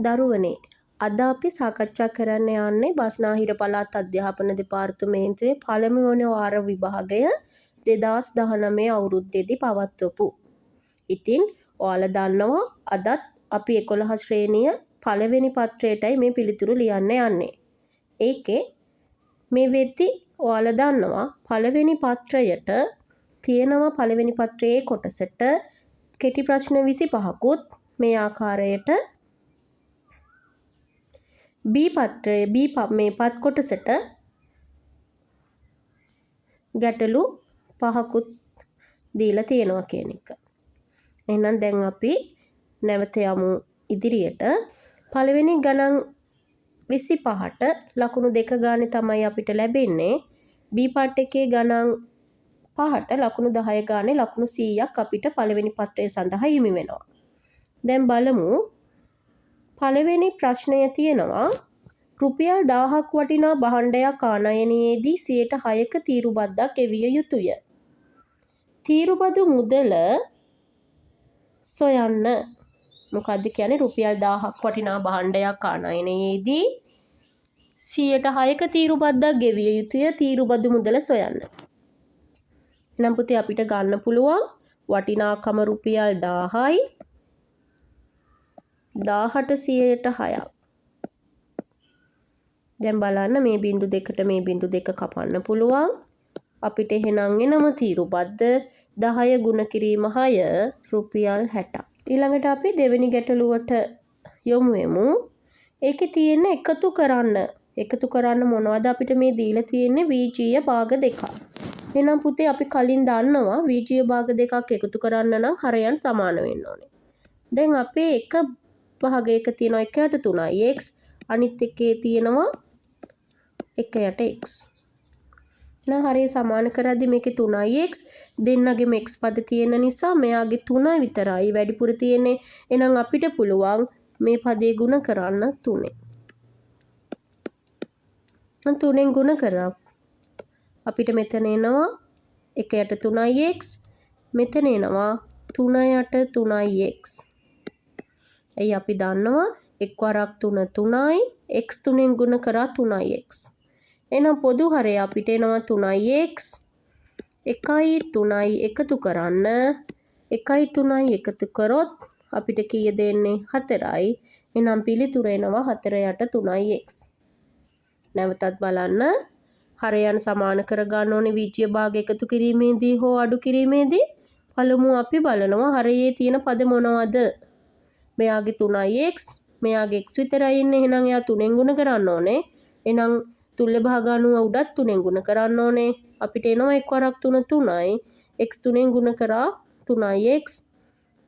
දරුවනේ අද අපි සාකච්ඡා කරන්න යන්නේ බස්නාහිර පළාත් අධ්‍යාපන දෙපාර්තමේන්තුවේ පළමුවන වාර විභාගය 2019 අවුරුද්දේදී පවත්වපු. ඉතින් ඔයාලා දන්නවා අදත් අපි 11 ශ්‍රේණිය පළවෙනි පත්‍රයටයි මේ පිළිතුරු ලියන්න යන්නේ. ඒකේ මේ වෙද්දි ඔයාලා දන්නවා පළවෙනි පත්‍රයට තියෙනවා පළවෙනි පත්‍රයේ කොටසට කෙටි ප්‍රශ්න 25කුත් මේ ආකාරයට B පත්‍රයේ මේ පත් කොටසට ගැටලු 5කුත් දීලා තියෙනවා කියන එක. එහෙනම් දැන් අපි නැවත යමු ඉදිරියට. පළවෙනි ගණන් 25ට ලකුණු 2 ගානේ තමයි අපිට ලැබෙන්නේ. B පාර්ට් එකේ ගණන් 5ට ලකුණු 10 ගානේ ලකුණු 100ක් අපිට පළවෙනි පත්‍රය සඳහා හිමි වෙනවා. දැන් බලමු පළවෙනි ප්‍රශ්නය තියෙනවා රුපියල් 1000ක් වටිනා භාණ්ඩයක් ආනයනයේදී 6%ක තීරු බද්දක් ගෙවිය යුතුය. තීරුබදු මුදල සොයන්න. මොකද්ද කියන්නේ රුපියල් 1000ක් වටිනා භාණ්ඩයක් ආනයනයේදී 6%ක තීරු බද්දක් ගෙවිය යුතුය. තීරුබදු මුදල සොයන්න. එහෙනම් පුතේ අපිට ගන්න පුළුවන් වටිනාකම රුපියල් 1000යි 1000ට 6%ක්. දැන් බලන්න මේ බිංදු දෙකට මේ බිංදු දෙක කපන්න පුළුවන්. අපිට එහෙනම් එනම තීරුබද්ද 10 ගුණ කිරීම 6 රුපියල් 60ක්. ඊළඟට අපි දෙවෙනි ගැටලුවට යමු වෙමු. ඒකේ තියෙන එකතු කරන්න මොනවද අපිට මේ දීලා තියෙන්නේ විජීය භාග දෙකක්. එහෙනම් පුතේ අපි කලින් දන්නවා විජීය භාග දෙකක් එකතු කරන්න නම් හරයන් සමාන වෙන්න ඕනේ. දැන් අපේ එක භාගයක තියෙනවා 1යට 3යි x අනිත් එකේ තියෙනවා 1යට x. එහෙනම් හරිය සමාන කරද්දි මේකේ 3යි x දෙන්නගේම x පද තියෙන නිසා මෙයාගේ 3 විතරයි වැඩිපුර තියෙන්නේ. එහෙනම් අපිට පුළුවන් මේ පදේ ගුණ කරන්න 3. 3ෙන් ගුණ කරා අපිට මෙතන එනවා 1යට 3යි x මෙතන එනවා 3යට 3යි x. එයි අපි දන්නවා 1 වරක් 3 3යි x 3ෙන් ගුණ කරා 3යි x. එහෙනම් පොදු හරය අපිට එනවා 3යි x 1යි 3යි එකතු කරන්න 1යි 3යි එකතු කරොත් අපිට කීය දෙන්නේ 4යි. එහෙනම් පිළිතුර එනවා 4යට 3යි x. නැවතත් බලන්න හරයන් සමාන කර ගන්න ඕනේ විජීය භාග එකතු කිරීමේදී හෝ අඩු කිරීමේදී. පළමුව අපි බලනවා හරයේ තියෙන පද මොනවද? මෙයාගේ 3යි x මෙයාගේ x විතරයි ඉන්නේ. එහෙනම් එයා 3ෙන් ගුණ කරන්න ඕනේ. එහෙනම් තුල්ල භාගානුව උඩත් 3ෙන් ගුණ කරන්න ඕනේ. අපිට එනවා 1 වරක් 3 3යි x 3ෙන් ගුණ කරා 3යි x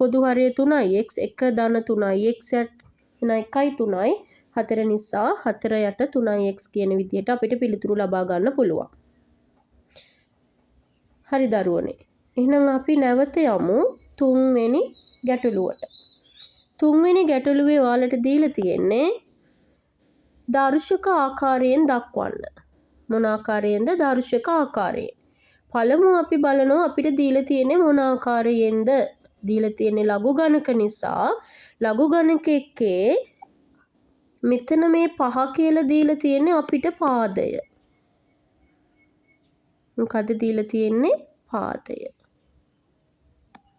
පොදු හරය 3යි x 1 ධන 3යි x එහෙනම් 1යි 3යි 4 නිසා 4යට 3යි x කියන විදිහට අපිට පිළිතුරු ලබා ගන්න පුළුවන්. හරි දරුවනේ. එහෙනම් අපි නැවත යමු තුන්වෙනි ගැටලුවට. තුන්වෙනි ගැටලුවේ ඔයාලට දීලා තියෙන්නේ දර්ශක ආකාරයෙන් දක්වන්න. මොන ආකාරයෙන්ද? දර්ශක ආකාරයෙන්. පළමුව අපි බලනවා අපිට දීලා තියෙන්නේ මොන ආකාරයෙන්ද? දීලා තියෙන්නේ ලඝු ගණක නිසා ලඝු ගණක එකේ මෙතන මේ 5 කියලා දීලා තියෙන්නේ අපිට පාදය. මොකද දීලා තියෙන්නේ පාදය.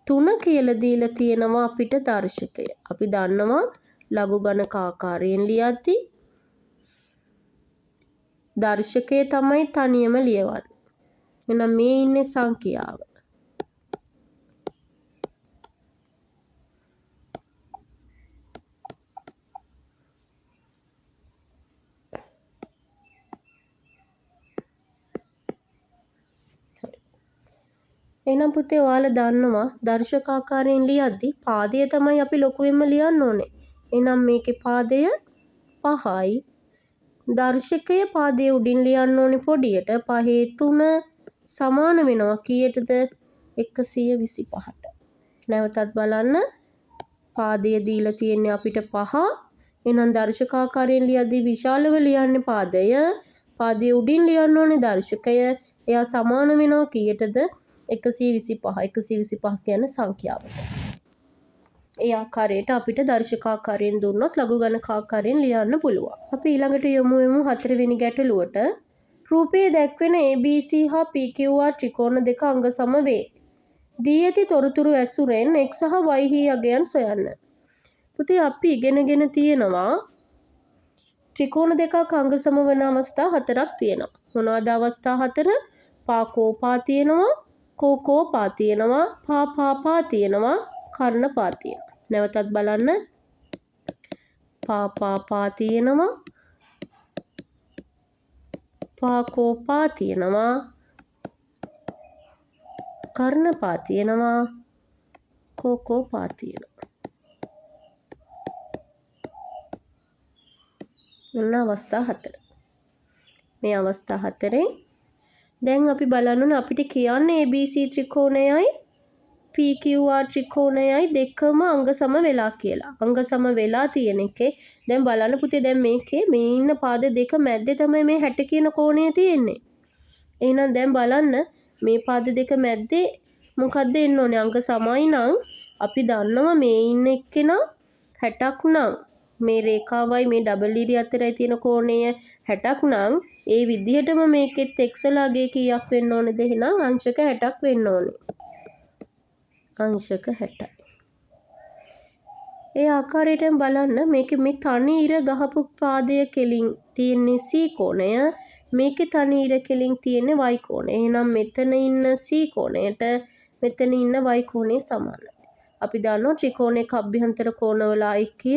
3 කියලා දීලා තියෙනවා අපිට දර්ශකය. අපි දන්නවා ලඝු ගණක ආකාරයෙන් ලියද්දී දර්ශකය තමයි තනියම ලියවන්නේ. එහෙනම් මේ ඉන්නේ සංඛ්‍යාව. එහෙනම් පුතේ ඔයාලා දන්නවා දර්ශක ආකාරයෙන් ලියද්දී පාදය තමයි අපි ලොකුවෙන්ම ලියන්න ඕනේ. එහෙනම් මේකේ පාදය 5යි. දර්ශකය පාදයේ උඩින් ලියන්න ඕනේ පොඩියට. 5 3 සමාන වෙනවා කීයටද? 125ට. නැවතත් බලන්න පාදය දීලා තියෙන්නේ අපිට 5. එහෙනම් දර්ශක ආකාරයෙන් ලියද්දී විශාලව ලියන්නේ පාදය. පාදයේ උඩින් ලියන්න ඕනේ දර්ශකය. එයා සමාන වෙනවා කීයටද? 125. 125 කියන්නේ සංඛ්‍යාවට. ඒ ආකාරයට අපිට දර්ශකාකාරයෙන් දුන්නොත් ලඝු ගණකාකාරයෙන් ලියන්න පුළුවන්. අපි ඊළඟට යමු 4 වෙනි ගැටලුවට. රූපයේ දැක්වෙන ABC හා PQR ත්‍රිකෝණ දෙක අංග සම වේ. දී ඇති තොරතුරු ඇසුරෙන් x සහ y හි අගයන් සොයන්න. පුතේ අපි ඉගෙනගෙන තියෙනවා ත්‍රිකෝණ දෙකක් අංග සම වන අවස්ථා 4ක් තියෙනවා. මොනවාද අවස්ථා 4? පාකෝපා තියෙනවා, කෝකෝපා තියෙනවා, පාපාපා තියෙනවා, කර්ණපා තියෙනවා. නැවතත් බලන්න. පාපාපා තියෙනවා, පාකෝපා තියෙනවා, කර්ණපා තියෙනවා, කෝකෝපා තියෙනවා. ඔන්න අවස්ථා 4. මේ අවස්ථා 4ෙන් දැන් අපි බලන්න ඕනේ අපිට කියන්නේ ABC ත්‍රිකෝණයයි PQR ත්‍රිකෝණයයි දෙකම අංග සම වෙලා කියලා. අංග සම වෙලා තියෙන එකේ දැන් බලන්න පුතේ දැන් මේකේ මේ ඉන්න පාද දෙක මැද්දේ තමයි මේ 60 කියන කෝණය තියෙන්නේ. එහෙනම් දැන් බලන්න මේ පාද දෙක මැද්දේ මොකද්ද එන්න ඕනේ? අංග සමයි නම් අපි දන්නවා මේ ඉන්න එක්කෙනා 60ක් නම් මේ රේඛාවයි මේ ඩබල් ඉරි අතරයි තියෙන කෝණය 60ක් නම් ඒ විදිහටම මේකෙත් x ලාගේ කීයක් වෙන්න ඕනේද? එහෙනම් අංශක 60ක් වෙන්න ඕනේ. අංශක 60යි. ඒ ආකාරයෙන් බලන්න මේකේ මේ තනි ඉර ගහපු පාදය කෙලින් තියෙන්නේ C කෝණය, මේකේ තනි ඉර කෙලින් තියෙන්නේ y කෝණය. එහෙනම් මෙතන ඉන්න C කෝණයට මෙතන ඉන්න y කෝණය සමානයි. අපි දන්නවා ත්‍රිකෝණයක අභ්‍යන්තර කෝණවල ඓක්‍ය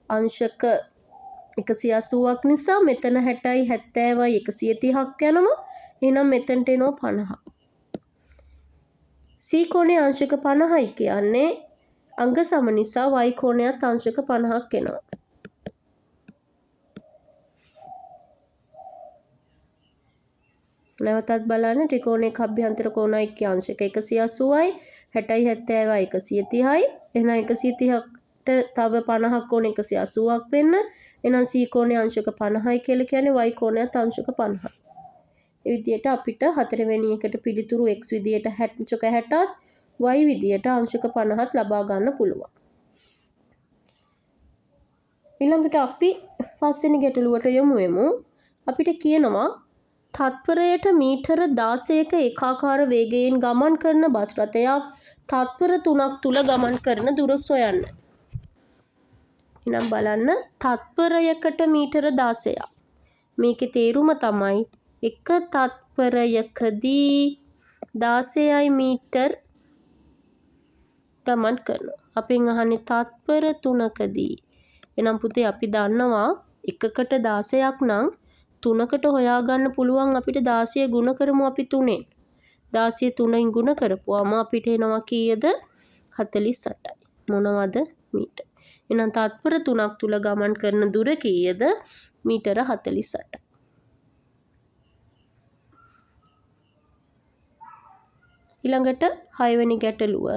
අංශක 180ක් නිසා මෙතන 60යි 70යි 130ක් යනවා. එහෙනම් මෙතනට එනවා 50. C කෝණයේ අංශක 50යි කියන්නේ අංග සම නිසා y කෝණයත් අංශක 50ක් එනවා. නැවතත් බලන්න ත්‍රිකෝණයක අභ්‍යන්තර කෝණ ඓක්‍ය අංශක 180යි 60යි 70යි 130යි. එහෙනම් 130ට තව 50ක් ඕන 180ක් වෙන්න. එහෙනම් C කෝණයේ අංශක 50යි කියලා කියන්නේ y කෝණයත් අංශක 50යි. ඒ විදිහට අපිට 4 වෙනි එකට පිළිතුරු x විදිහට අංශක 60ත් y විදිහට අංශක 50ත් ලබා ගන්න පුළුවන්. ඊළඟට අපි 5 වෙනි ගැටලුවට යමු වෙමු. අපිට කියනවා තත්පරයට මීටර 16ක ඒකාකාර වේගයෙන් ගමන් කරන බස් රථයක් තත්පර 3ක් තුල ගමන් කරන දුර සොයන්න. එහෙනම් බලන්න තත්පරයකට මීටර 16ක්. මේකේ තේරුම තමයි එක තත්පරයකදී 16යි මීටර ගමන් කරනවා. අපෙන් අහන්නේ තත්පර 3කදී. එහෙනම් පුතේ අපි දන්නවා එකකට 16ක් නම් 3කට හොයාගන්න පුළුවන් අපිට 16 ගුණ කරමු අපි 3ෙන්. 16 3න් ගුණ කරපුවාම අපිට එනවා කීයද? 48යි. මොනවද? මීටර. එහෙනම් තත්පර 3ක් තුල ගමන් කරන දුර කීයද? මීටර 48යි. ඊළඟට 6 වෙනි ගැටලුව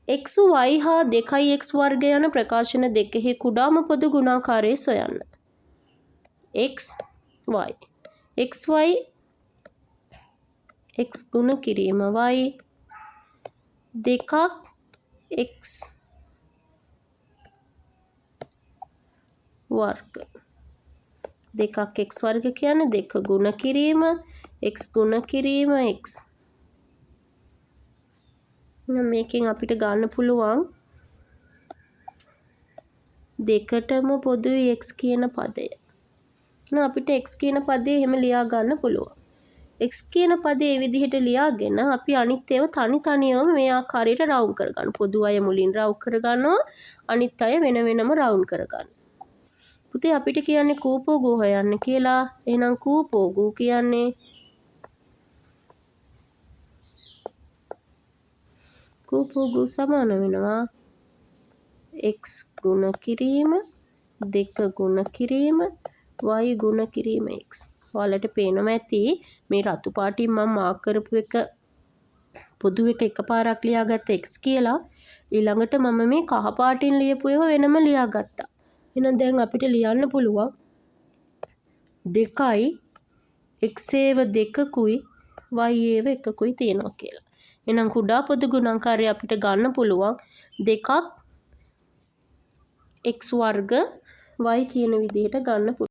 x y හා 2x වර්ග යන ප්‍රකාශන දෙකෙහි කුඩාම පොදු ගුණාකාරය සොයන්න. x y xy x ගුණ කිරීම y දෙකක් x වර්ග දෙකක් x වර්ග කියන්නේ දෙක ගුණ කිරීම x ගුණ කිරීම x. මේකෙන් අපිට ගන්න පුළුවන් දෙකටම පොදුයි x කියන පදය. අපිට x කියන පදේ එහෙම ලියා ගන්න පුළුවන්. x කියන පදේ මේ විදිහට ලියාගෙන අපි අනිත් ඒවා තනි තනියම මේ ආකාරයට රවුන්ඩ් කරගන්න. පොදු අය මුලින් රවුන්ඩ් කරගන්නවා, අනිත් අය වෙන වෙනම රවුන්ඩ් කරගන්න. පුතේ අපිට කියන්නේ කූපෝගු හොයන්න කියලා. එහෙනම් කූපෝගු කියන්නේ කූපෝගු සමාන වෙනවා x ගුණ කිරීම 2 ගුණ කිරීම y ගුණ කිරීම x. ඔයාලට පේනවා ඇති මේ රතු පාටින් මම මාක් කරපු එක පොදු එක එකපාරක් ලියාගත්ත x කියලා. ඊළඟට මම මේ කහ පාටින් ලියපු ඒවා වෙනම ලියාගත්තා. එහෙනම් දැන් අපිට ලියන්න පුළුවන් 2යි x ඒව 2කුයි y ඒව 1කුයි තියෙනවා කියලා. එහෙනම් කුඩා පොදු ගුණාකාරය අපිට ගන්න පුළුවන් 2x වර්ග y කියන විදිහට ගන්න පුළුවන්.